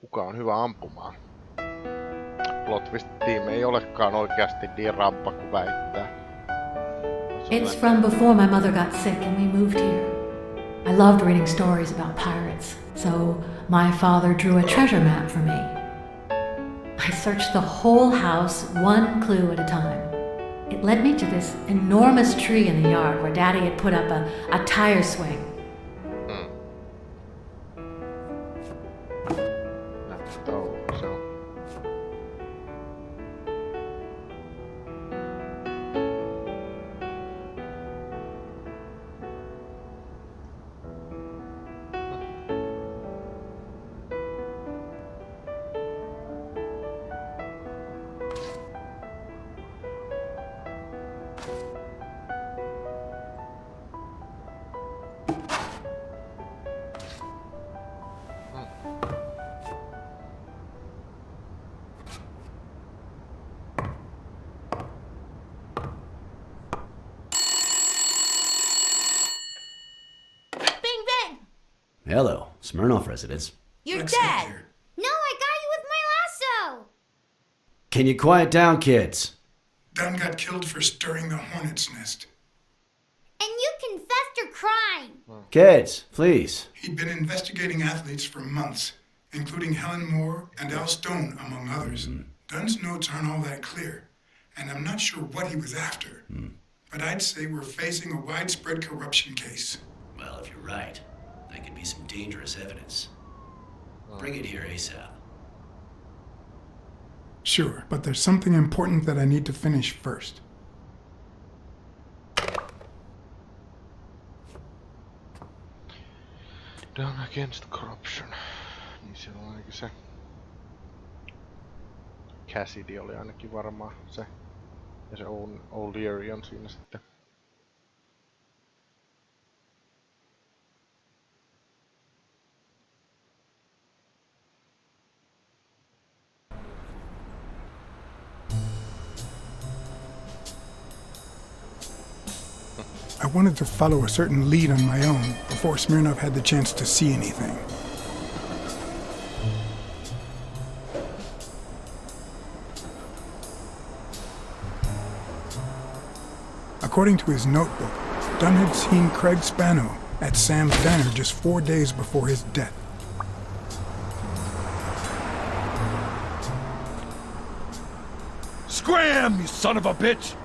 kuka on hyvä ampumaan. Plot twist-tiimi ei olekaan oikeasti niin rampa kuin väittää. It's from before my mother got sick and we moved here. I loved reading stories about pirates, so my father drew a treasure map for me. I searched the whole house, one clue at a time. It led me to this enormous tree in the yard where Daddy had put up a tire swing. Hello, Smirnoff residence. You're dead! No, I got you with my lasso! Can you quiet down, kids? Dunn got killed for stirring the hornet's nest. And you confessed your crime! Kids, please. He'd been investigating athletes for months, including Helen Moore and Al Stone, among others. Dunn's notes aren't all that clear, and I'm not sure what he was after. But I'd say we're facing a widespread corruption case. Well, if you're right, that could be some dangerous evidence. Bring it here ASAP. Sure, but there's something important that I need to finish first. Down against corruption. Niin siellä on ainakin se. Cassidy oli ainakin varmaan se. Ja se O'Leary on siinä sitten. I wanted to follow a certain lead on my own before Smirnoff had the chance to see anything. According to his notebook, Dunn had seen Craig Spano at Sam's Diner just 4 days before his death. Scram, you son of a bitch!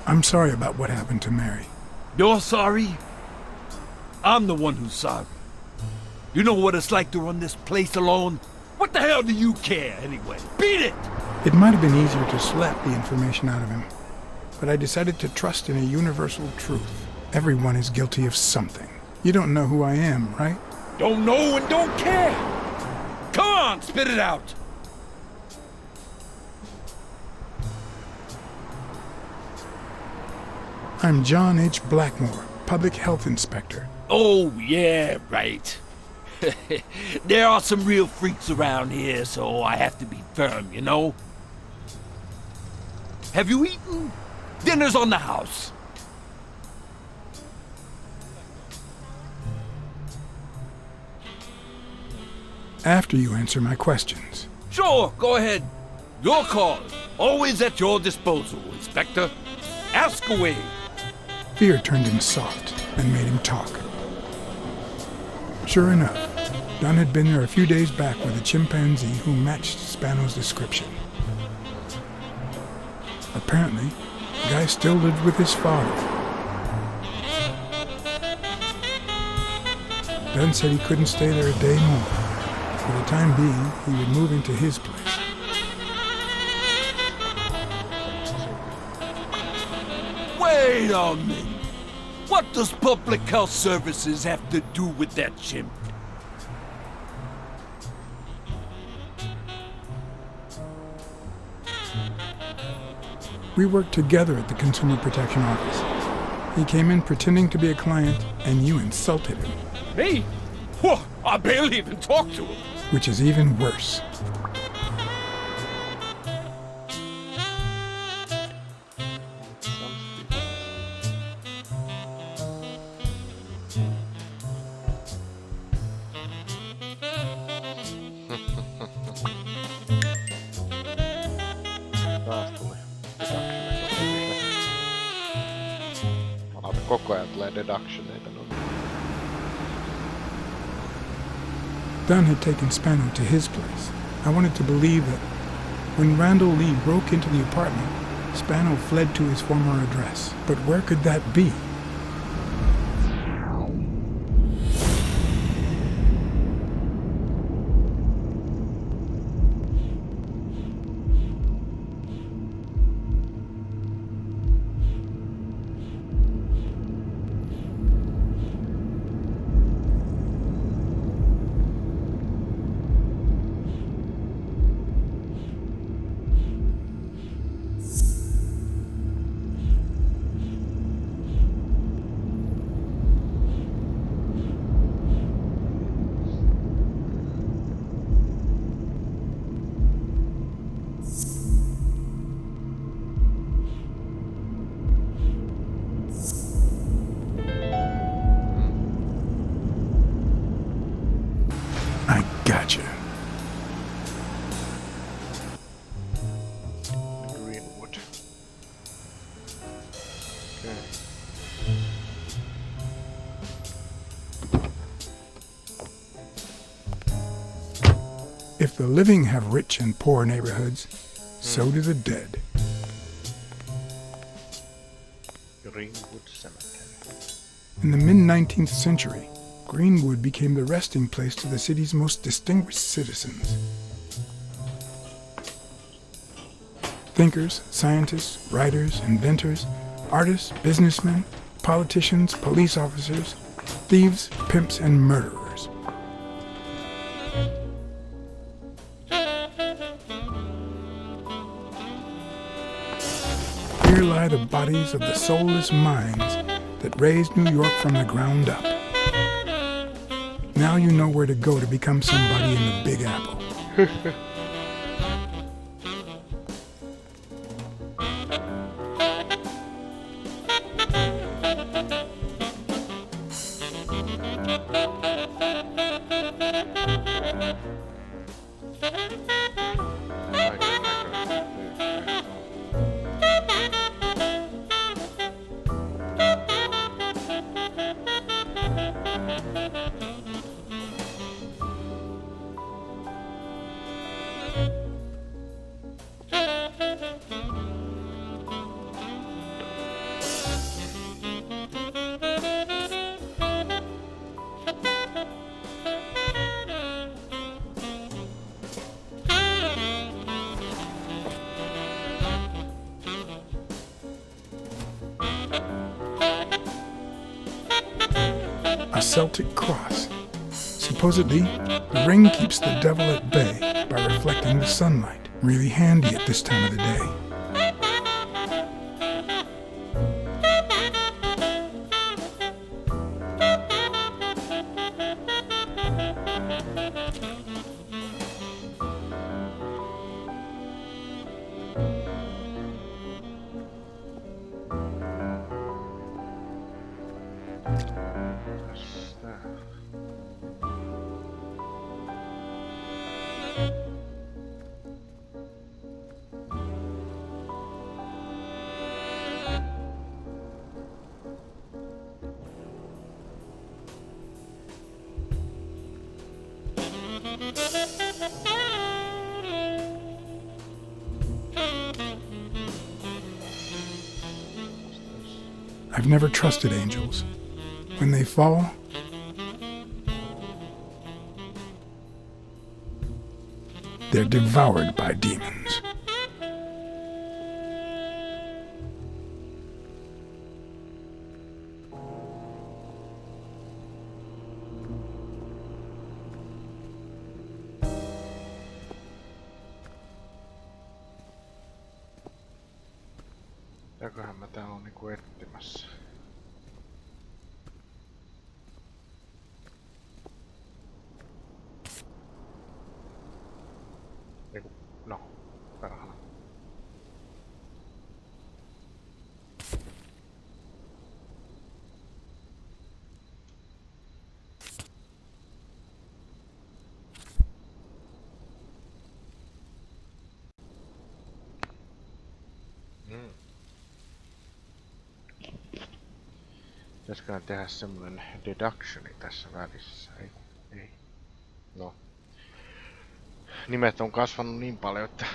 I'm sorry about what happened to Mary. You're sorry? I'm the one who's sorry. You know what it's like to run this place alone? What the hell do you care, anyway? Beat it! It might have been easier to slap the information out of him, but I decided to trust in a universal truth. Everyone is guilty of something. You don't know who I am, right? Don't know and don't care! Come on, spit it out! I'm John H. Blackmore, Public Health Inspector. Oh, yeah, right. There are some real freaks around here, so I have to be firm, you know? Have you eaten? Dinner's on the house. After you answer my questions. Sure, go ahead. Your call. Always at your disposal, Inspector. Ask away. Fear turned him soft and made him talk. Sure enough, Dunn had been there a few days back with a chimpanzee who matched Spano's description. Apparently, the guy still lived with his father. Dunn said he couldn't stay there a day more. For the time being, he would move into his place. Wait a minute. What does Public Health Services have to do with that chimp? We worked together at the Consumer Protection Office. He came in pretending to be a client, and you insulted him. Me? Whoa, I barely even talked to him. Which is even worse. kun ajattelee deductioneita. No. Dunn had taken Spano to his place. I wanted to believe that when Randall Lee broke into the apartment, Spano fled to his former address. But where could that be? I gotcha. Greenwood. Okay. If the living have rich and poor neighborhoods, so do the dead. Greenwood Cemetery. In the mid-19th century, Greenwood became the resting place to the city's most distinguished citizens. Thinkers, scientists, writers, inventors, artists, businessmen, politicians, police officers, thieves, pimps, and murderers. Here lie the bodies of the soulless minds that raised New York from the ground up. Now you know where to go to become somebody in the Big Apple. A Celtic cross. Supposedly, the ring keeps the devil at bay by reflecting the sunlight. Really handy at this time of the day. I've never trusted angels. When they fall, they're devoured by demons. Mitäköhän mä täällä on niinku etsimässä? Eiku, no, perhana. Pitäisiköhän tehdä semmonen deductioni tässä välissä? Ei. No. Nimet on kasvanut niin paljon, että...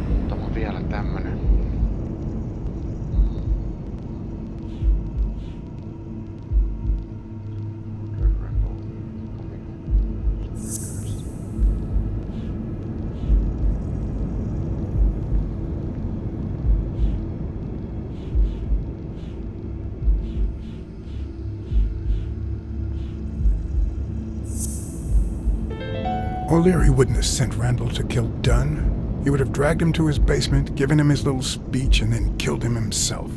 Muutama vielä tämmönen. O'Leary wouldn't have sent Randall to kill Dunn. He would have dragged him to his basement, given him his little speech, and then killed him himself.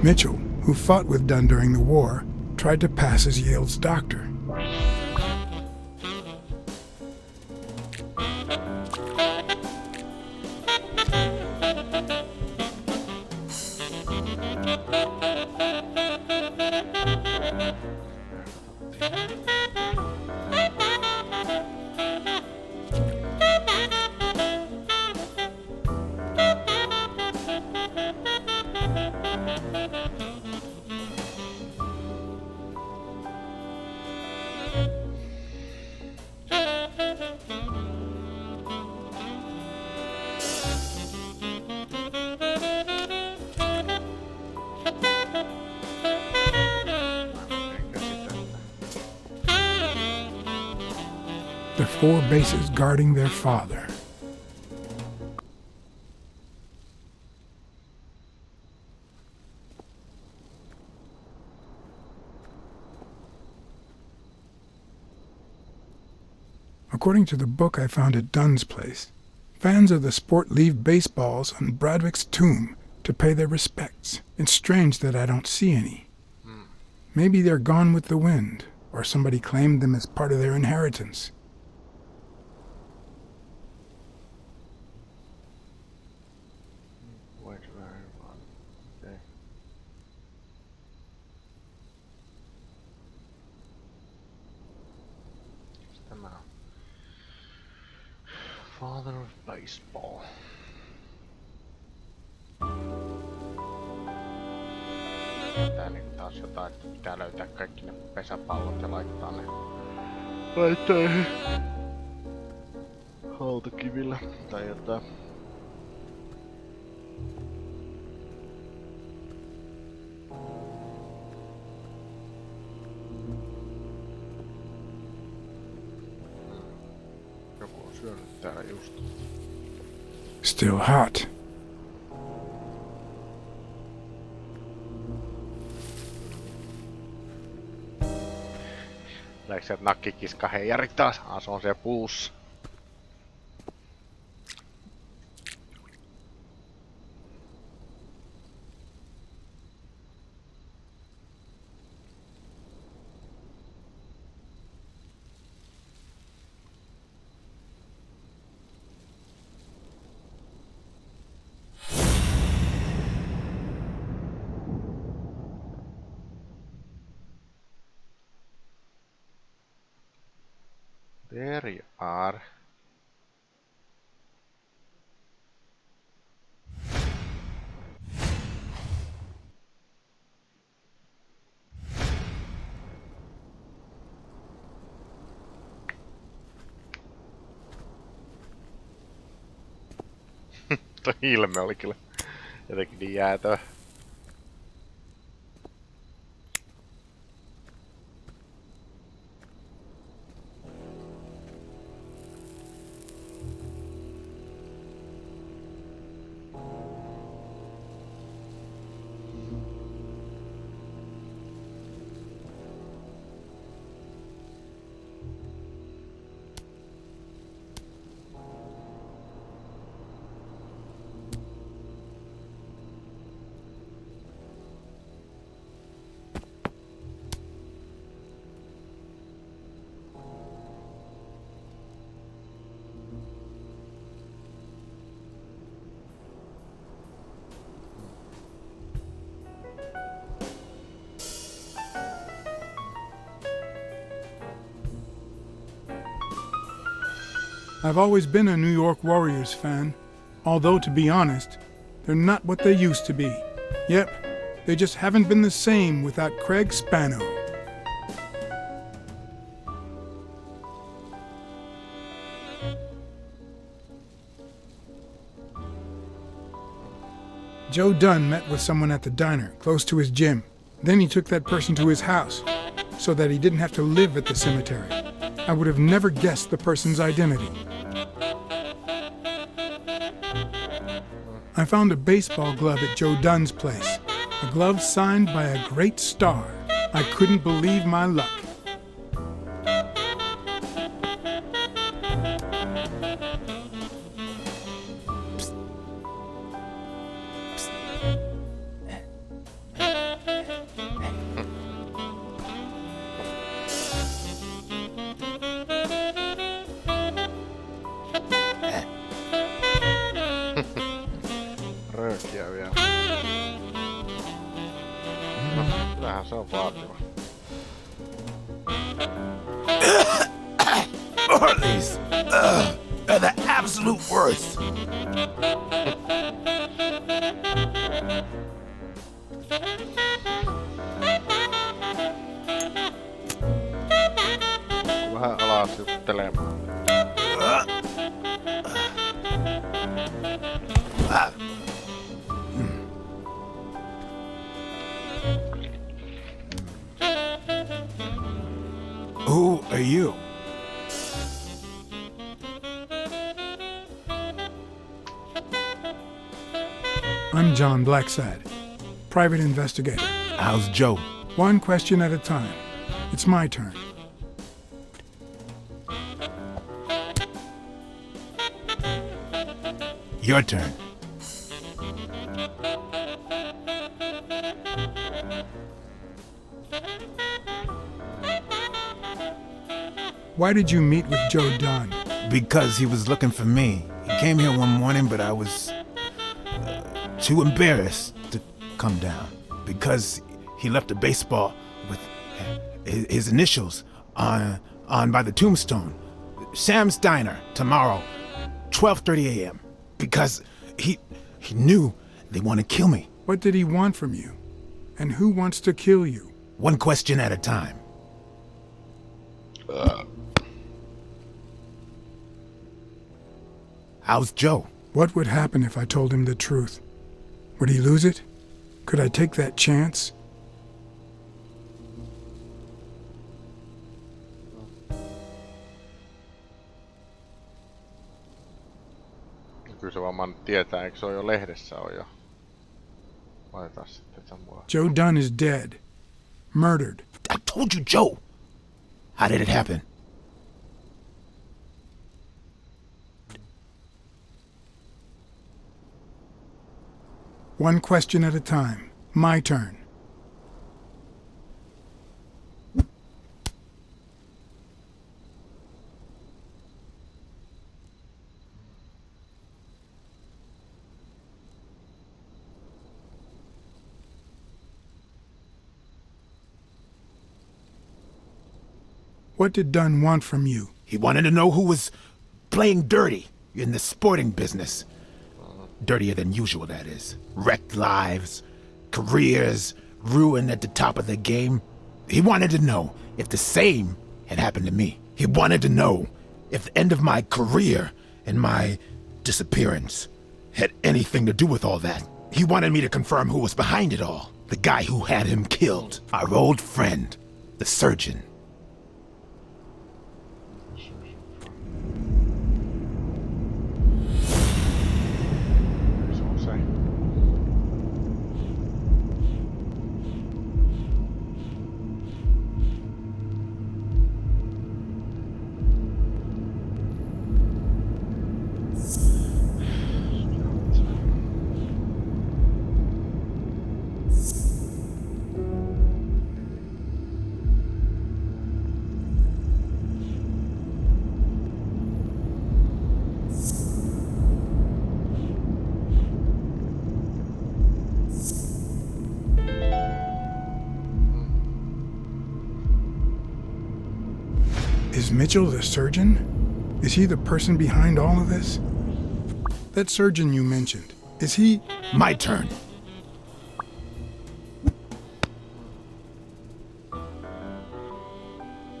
Mitchell, who fought with Dunn during the war, tried to pass as Yale's doctor. The four bases guarding their father. According to the book I found at Dunn's place, fans of the sport leave baseballs on Bradwick's tomb to pay their respects. It's strange that I don't see any. Maybe they're gone with the wind, or somebody claimed them as part of their inheritance. Father of baseball. Tää niinku taas jotain, että pitää löytää kaikki ne pesäpallot ja laittaa ne hautakivillä tai jotain. Joku on syönyt täällä just. Still hot. Blacksad nakkikiska heijari taas. Se on siellä puussa. There you are. Tuo ilme oli kyllä jotenkin niin jäätävä. I've always been a New York Warriors fan, although to be honest, they're not what they used to be. Yep, they just haven't been the same without Craig Spano. Joe Dunn met with someone at the diner, close to his gym. Then he took that person to his house, so that he didn't have to live at the cemetery. I would have never guessed the person's identity. I found a baseball glove at Joe Dunn's place. A glove signed by a great star. I couldn't believe my luck. Röökiä vielä. No, tämähän se on vaativa. Orleans! They're the absolute worst! Vähän alas juttelemaan. Who are you? I'm John Blacksad, private investigator. How's Joe? One question at a time. It's my turn. Your turn. Why did you meet with Joe Dunn? Because he was looking for me. He came here one morning, but I was too embarrassed to come down. Because he left a baseball with his initials on by the tombstone. Sam's Diner, tomorrow, 12:30 a.m. Because he knew they want to kill me. What did he want from you? And who wants to kill you? One question at a time. How's Joe? What would happen if I told him the truth? Would he lose it? Could I take that chance? Kyllä se varmaan tietää, eikö se ole jo lehdessä on jo. Laitetaan sitten samoa. Joe Dunn is dead. Murdered. I told you, Joe. How did it happen? One question at a time. My turn. What did Dunn want from you? He wanted to know who was playing dirty in the sporting business. Dirtier than usual, that is. Wrecked lives, careers, ruined at the top of their game. He wanted to know if the same had happened to me. He wanted to know if the end of my career and my disappearance had anything to do with all that. He wanted me to confirm who was behind it all. The guy who had him killed. Our old friend, the surgeon. Se on se. Is Mitchell the surgeon? Is he the person behind all of this? That surgeon you mentioned, is he... My turn.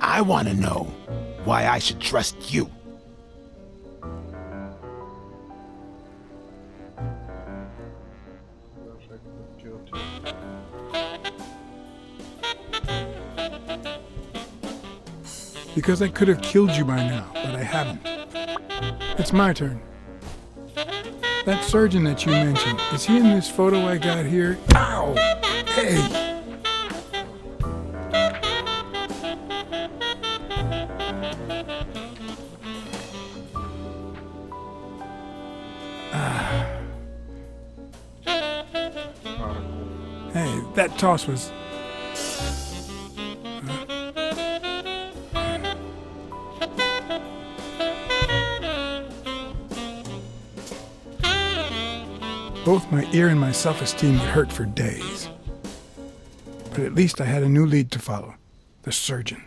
I want to know why I should trust you. Because I could have killed you by now, but I haven't. It's my turn. That surgeon that you mentioned, is he in this photo I got here? Ow! Hey! Hey, that toss was... Both my ear and my self-esteem would hurt for days. But at least I had a new lead to follow. The surgeon.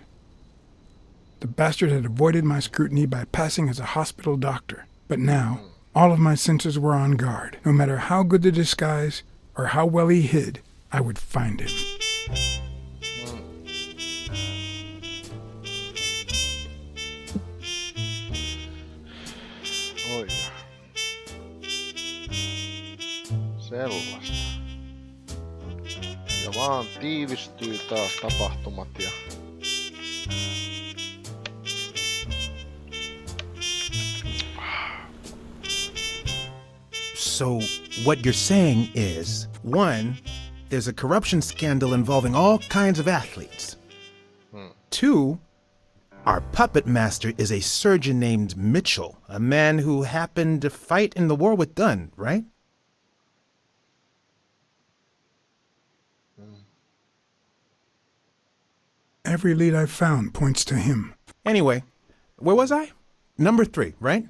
The bastard had avoided my scrutiny by passing as a hospital doctor. But now, all of my senses were on guard. No matter how good the disguise, or how well he hid, I would find him. Oi. Sellaista. Ja vaan tiivistyy taas tapahtumat ja... So, what you're saying is, one, there's a corruption scandal involving all kinds of athletes. Two, our puppet master is a surgeon named Mitchell, a man who happened to fight in the war with Dunn, right? Every lead I've found points to him. Anyway, where was I? Number 3, right?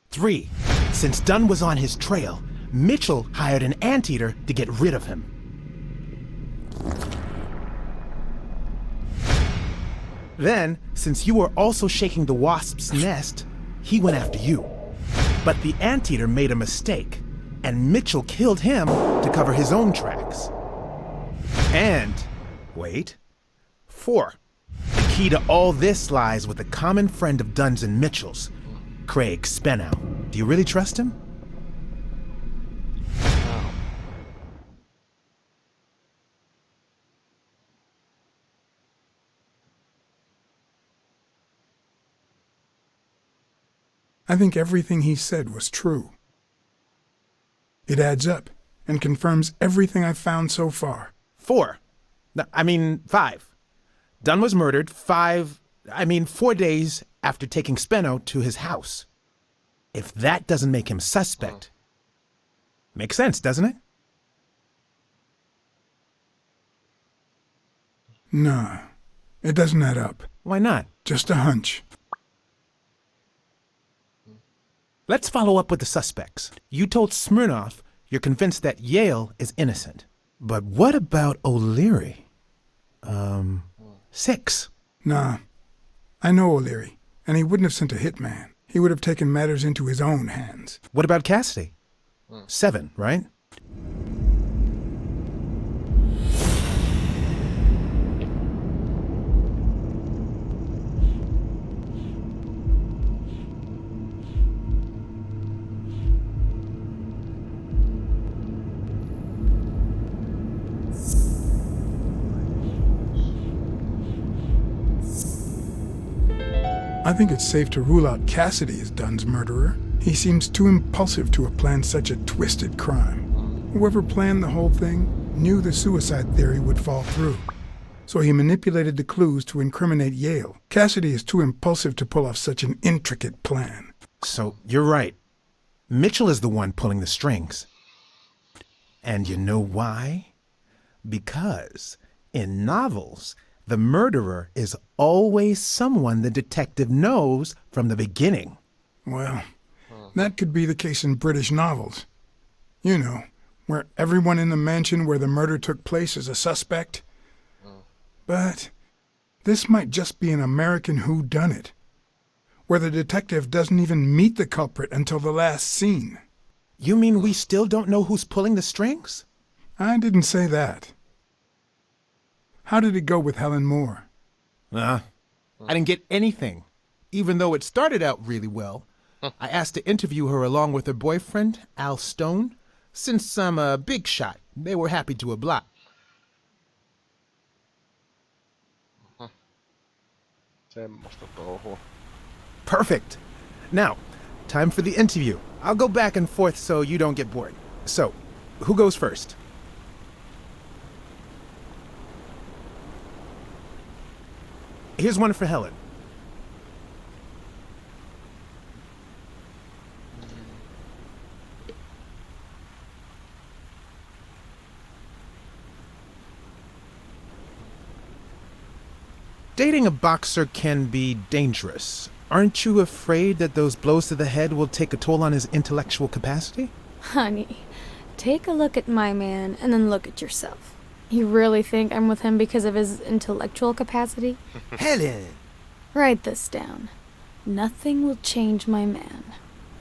3. Since Dunn was on his trail, Mitchell hired an anteater to get rid of him. Then, since you were also shaking the wasp's nest, he went after you. But the anteater made a mistake, and Mitchell killed him to cover his own tracks. And, wait, 4. The key to all this lies with a common friend of Dunn's and Mitchell's, Craig Spenow. Do you really trust him? I think everything he said was true. It adds up and confirms everything I've found so far. 4. No, I mean 5. Dunn was murdered 4 days after taking Speno to his house. If that doesn't make him suspect, makes sense, doesn't it? Nah, it doesn't add up. Why not? Just a hunch. Let's follow up with the suspects. You told Smirnoff you're convinced that Yale is innocent. But what about O'Leary? 6. Nah, I know O'Leary, and he wouldn't have sent a hitman. He would have taken matters into his own hands. What about Cassidy? 7, right? I think it's safe to rule out Cassidy as Dunn's murderer. He seems too impulsive to have planned such a twisted crime. Whoever planned the whole thing knew the suicide theory would fall through. So he manipulated the clues to incriminate Yale. Cassidy is too impulsive to pull off such an intricate plan. So, you're right. Mitchell is the one pulling the strings. And you know why? Because in novels, the murderer is always someone the detective knows from the beginning. Well, that could be the case in British novels. You know, where everyone in the mansion where the murder took place is a suspect. But this might just be an American whodunit. where the detective doesn't even meet the culprit until the last scene. You mean we still don't know who's pulling the strings? I didn't say that. How did it go with Helen Moore? I didn't get anything, even though it started out really well. I asked to interview her along with her boyfriend, Al Stone. Since I'm a big shot, they were happy to oblige. Semmoista touhua. Perfect. Now, time for the interview. I'll go back and forth so you don't get bored. So, who goes first? Here's one for Helen. Dating a boxer can be dangerous. Aren't you afraid that those blows to the head will take a toll on his intellectual capacity? Honey, take a look at my man and then look at yourself. You really think I'm with him because of his intellectual capacity? Helen! Write this down. Nothing will change my man.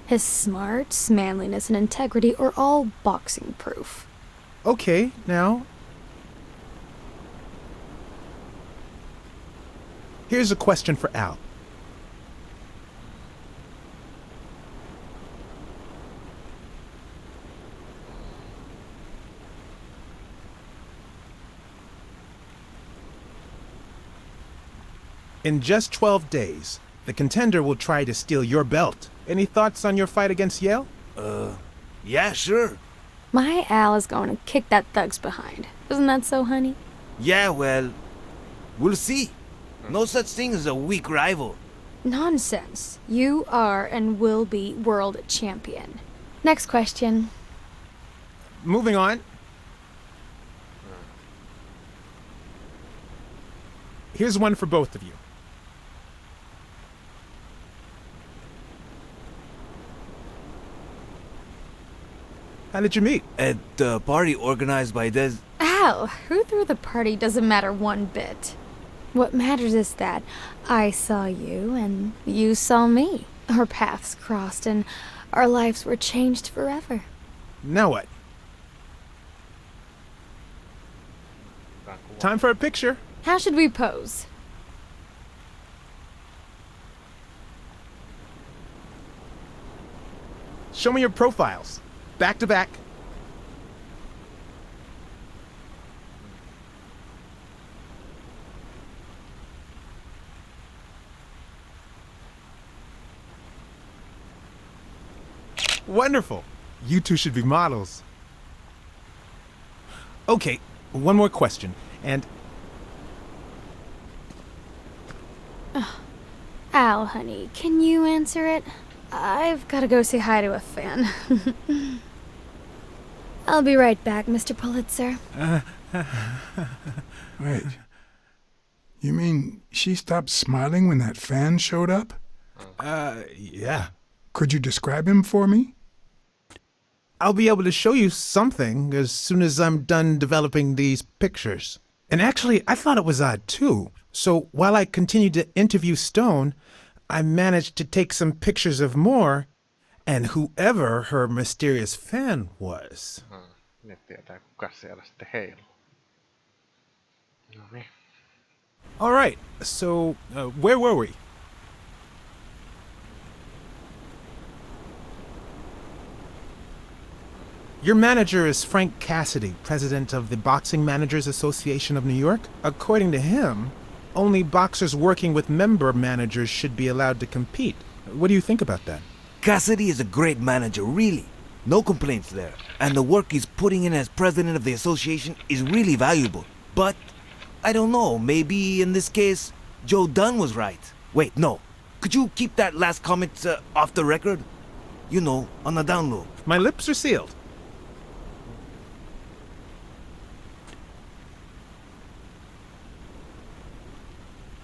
His smarts, manliness, and integrity are all boxing proof. Okay, now. Here's a question for Al. In just 12 days, the contender will try to steal your belt. Any thoughts on your fight against Yale? Yeah, sure. My Al is going to kick that thug's behind. Isn't that so, honey? Yeah, well, we'll see. No such thing as a weak rival. Nonsense. You are and will be world champion. Next question. Moving on. Here's one for both of you. How did you meet? At the party organized by Des... Al, who threw the party doesn't matter one bit. What matters is that I saw you and you saw me. Our paths crossed and our lives were changed forever. Now what? Time for a picture. How should we pose? Show me your profiles. Back to back. Wonderful. You two should be models. Okay, one more question. And Al, honey, can you answer it? I've got to go say hi to a fan. I'll be right back, Mr. Pulitzer. Wait. You mean she stopped smiling when that fan showed up? yeah. Could you describe him for me? I'll be able to show you something as soon as I'm done developing these pictures. And actually, I thought it was odd too. So while I continued to interview Stone, I managed to take some pictures of Moore and whoever her mysterious fan was. Nyt tietää kuka siellä sitten heiluu. No niin. All right, so where were we? Your manager is Frank Cassidy, president of the Boxing Managers Association of New York. According to him, only boxers working with member managers should be allowed to compete. What do you think about that? Cassidy is a great manager, really. No complaints there. And the work he's putting in as president of the association is really valuable. But, I don't know, maybe in this case, Joe Dunn was right. Wait, no. Could you keep that last comment off the record? You know, on the down low. My lips are sealed.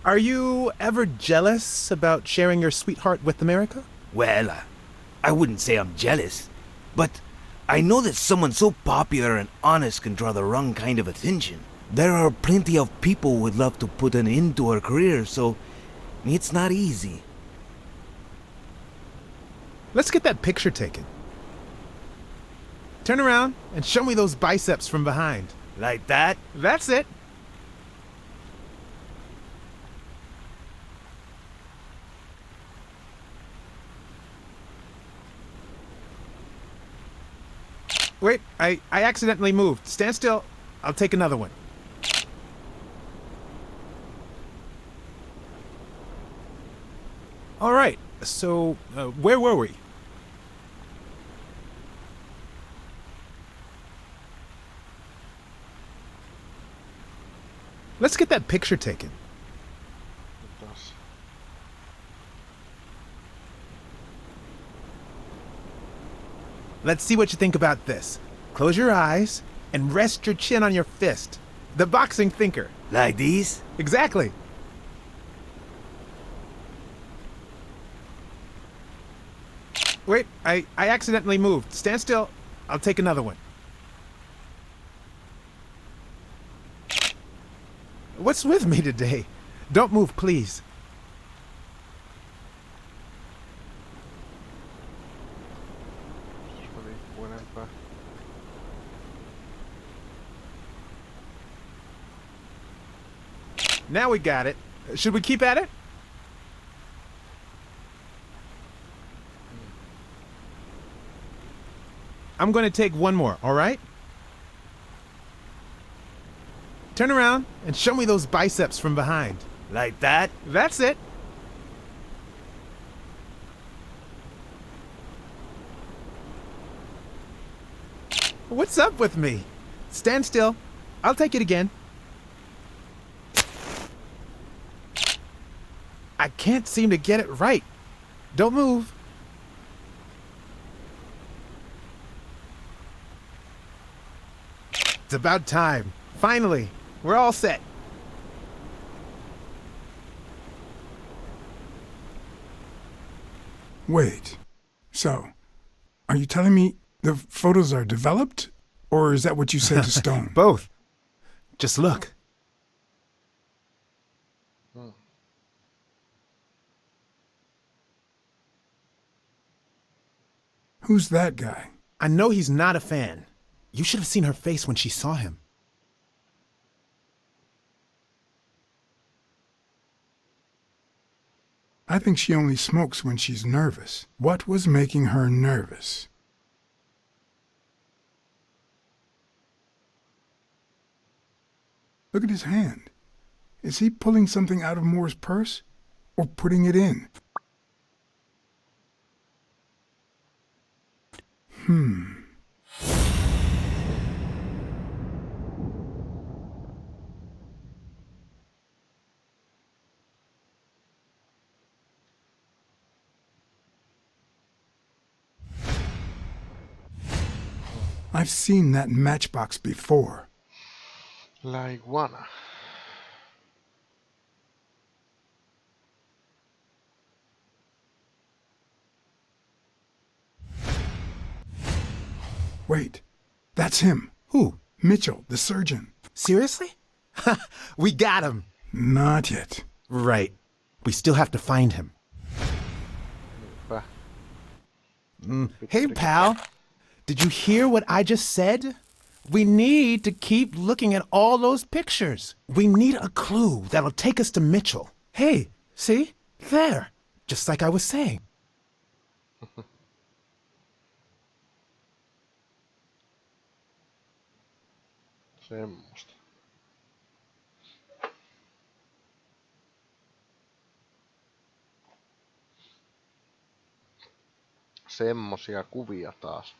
Are you ever jealous about sharing your sweetheart with America? Well, I wouldn't say I'm jealous. But I know that someone so popular and honest can draw the wrong kind of attention. There are plenty of people who would love to put an end to her career, so it's not easy. Let's get that picture taken. Turn around and show me those biceps from behind. Like that? That's it. Wait, I accidentally moved. Stand still. I'll take another one. All right, so where were we? Let's get that picture taken. Mitäs? Let's see what you think about this. Close your eyes and rest your chin on your fist. The boxing thinker. Like these? Exactly. Wait, I accidentally moved. Stand still. I'll take another one. What's with me today? Don't move, please. Jospa liikkuu enempää. Now we got it. Should we keep at it? I'm going to take one more, all right? Turn around and show me those biceps from behind. Like that? That's it. What's up with me? Stand still. I'll take it again. I can't seem to get it right. Don't move. It's about time. Finally, we're all set. Wait. So, are you telling me the photos are developed? Or is that what you said to Stone? Both. Just look. Who's that guy? I know he's not a fan. You should have seen her face when she saw him. I think she only smokes when she's nervous. What was making her nervous? Look at his hand. Is he pulling something out of Moore's purse? Or putting it in? I've seen that matchbox before. La iguana. Wait, that's him. Who? Mitchell, the surgeon. Seriously? We got him. Not yet. Right. We still have to find him. Niinpä. Hey, pal. Did you hear what I just said? We need to keep looking at all those pictures. We need a clue that'll take us to Mitchell. Hey, see? There. Just like I was saying. Semmosta. Semmosia kuvia taas.